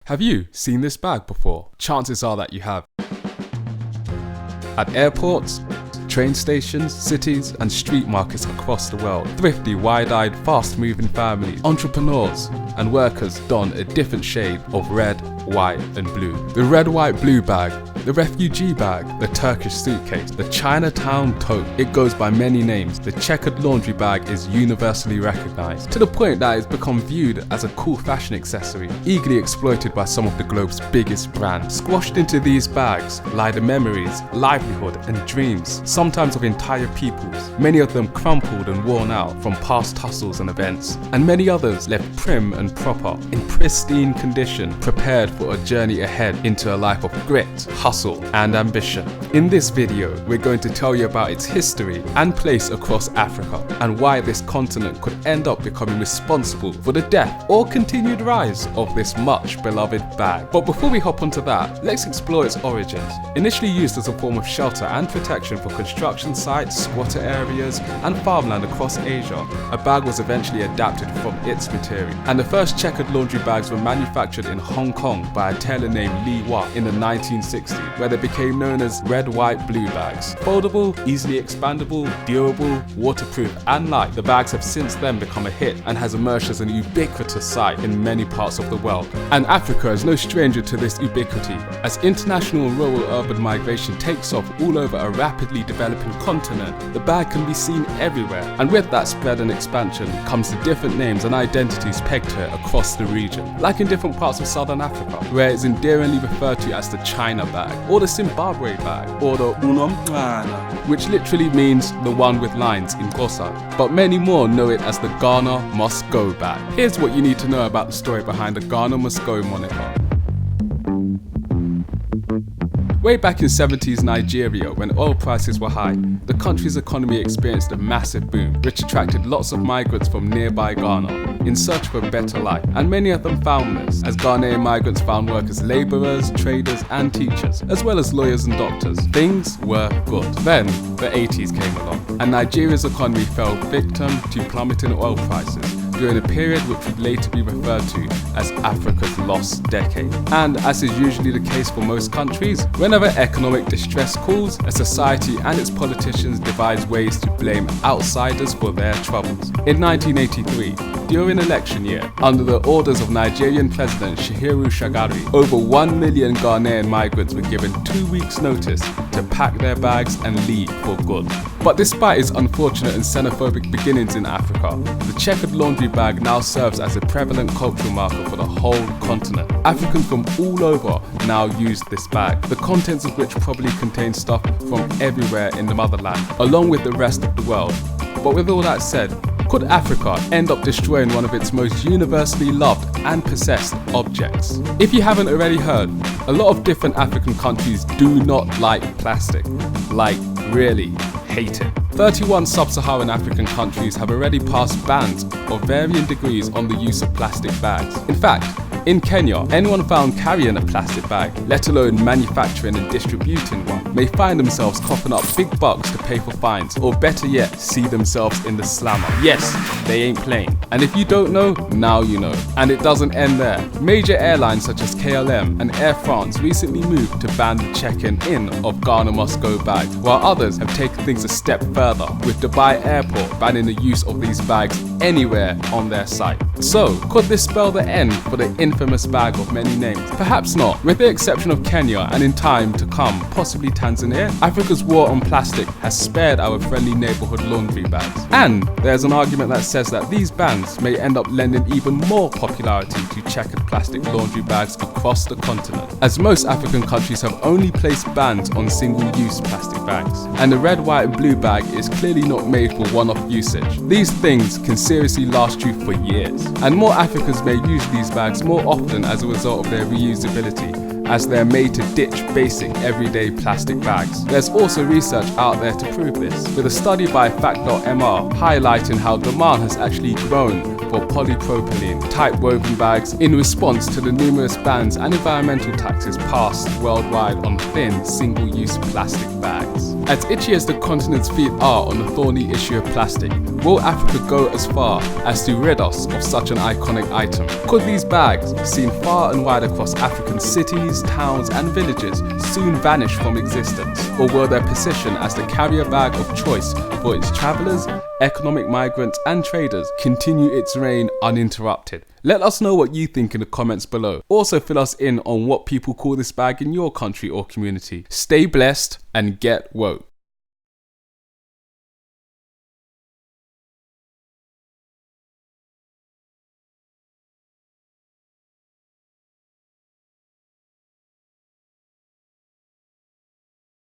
Have you seen this bag before? Chances are that you have. At airports, train stations, cities and street markets across the world, thrifty, wide-eyed, fast-moving families, entrepreneurs and workers don a different shade of red, white and blue. The red, white, blue bag, the refugee bag, the Turkish suitcase, the Chinatown tote. It goes by many names. The checkered laundry bag is universally recognized, to the point that it's become viewed as a cool fashion accessory, eagerly exploited by some of the globe's biggest brands. Squashed into these bags lie the memories, livelihood and dreams, sometimes of entire peoples, many of them crumpled and worn out from past tussles and events, and many others left prim and proper, in pristine condition, prepared for a journey ahead into a life of grit, hustle and ambition. In this video, we're going to tell you about its history and place across Africa, and why this continent could end up becoming responsible for the death or continued rise of this much beloved bag. But before we hop onto that, let's explore its origins. Initially used as a form of shelter and protection for construction sites, squatter areas and farmland across Asia, a bag was eventually adapted from its material, and the first checkered laundry bags were manufactured in Hong Kong by a tailor named Li Wa in the 1960s, where they became known as red, white, blue bags. Foldable, easily expandable, durable, waterproof and light, the bags have since then become a hit and has emerged as an ubiquitous sight in many parts of the world. And Africa is no stranger to this ubiquity, as international rural-urban migration takes off all over a rapidly developing continent. The bag can be seen everywhere, and with that spread and expansion comes the different names and identities pegged to it across the region. Like in different parts of southern Africa, where it's endearingly referred to as the China bag, or the Zimbabwe bag, or the Unomncane, which literally means the one with lines in Xhosa, but many more know it as the Ghana Must Go bag. Here's what you need to know about the story behind the Ghana Must Go moniker. Way back in 70s Nigeria, when oil prices were high, the country's economy experienced a massive boom, which attracted lots of migrants from nearby Ghana in search of a better life, and many of them found this, as Ghanaian migrants found work as labourers, traders and teachers, as well as lawyers and doctors. Things were good. Then, the 80s came along, and Nigeria's economy fell victim to plummeting oil prices, during a period which would later be referred to as Africa's lost decade. And as is usually the case for most countries, whenever economic distress calls, a society and its politicians devise ways to blame outsiders for their troubles. In 1983, during election year, under the orders of Nigerian President Muhammadu Shagari, over 1 million Ghanaian migrants were given 2 weeks' notice to pack their bags and leave for good. But despite its unfortunate and xenophobic beginnings in Africa, the checkered laundry bag now serves as a prevalent cultural marker for the whole continent. Africans from all over now use this bag, the contents of which probably contain stuff from everywhere in the motherland, along with the rest of the world. But with all that said, could Africa end up destroying one of its most universally loved and possessed objects? If you haven't already heard, a lot of different African countries do not like plastic. Like, really hate it. 31 sub-Saharan African countries have already passed bans of varying degrees on the use of plastic bags. In fact, in Kenya, anyone found carrying a plastic bag, let alone manufacturing and distributing one, may find themselves coughing up big bucks to pay for fines, or better yet, see themselves in the slammer. Yes, they ain't playing. And if you don't know, now you know. And it doesn't end there. Major airlines such as KLM and Air France recently moved to ban the check-in of Ghana Must Go bags, while others have taken things a step further, with Dubai Airport banning the use of these bags anywhere on their site. So, could this spell the end for the infamous bag of many names? Perhaps not. With the exception of Kenya, and in time to come, possibly Tanzania, Africa's war on plastic has spared our friendly neighbourhood laundry bags. And there's an argument that says that these bans may end up lending even more popularity to checkered plastic laundry bags across the continent, as most African countries have only placed bans on single-use plastic bags. And the red, white and blue bag is clearly not made for one-off usage. These things can seriously last you for years, and more Africans may use these bags more often as a result of their reusability as they're made to ditch basic everyday plastic bags. There's also research out there to prove this, with a study by Fact.mr highlighting how demand has actually grown for polypropylene type woven bags in response to the numerous bans and environmental taxes passed worldwide on thin single-use plastic bags. As itchy as the continent's feet are on the thorny issue of plastic, will Africa go as far as to rid us of such an iconic item? Could these bags, seen far and wide across African cities, towns and villages, soon vanish from existence? Or will their position as the carrier bag of choice for its travellers, economic migrants and traders continue its reign uninterrupted? Let us know what you think in the comments below. Also fill us in on what people call this bag in your country or community. Stay blessed and get woke.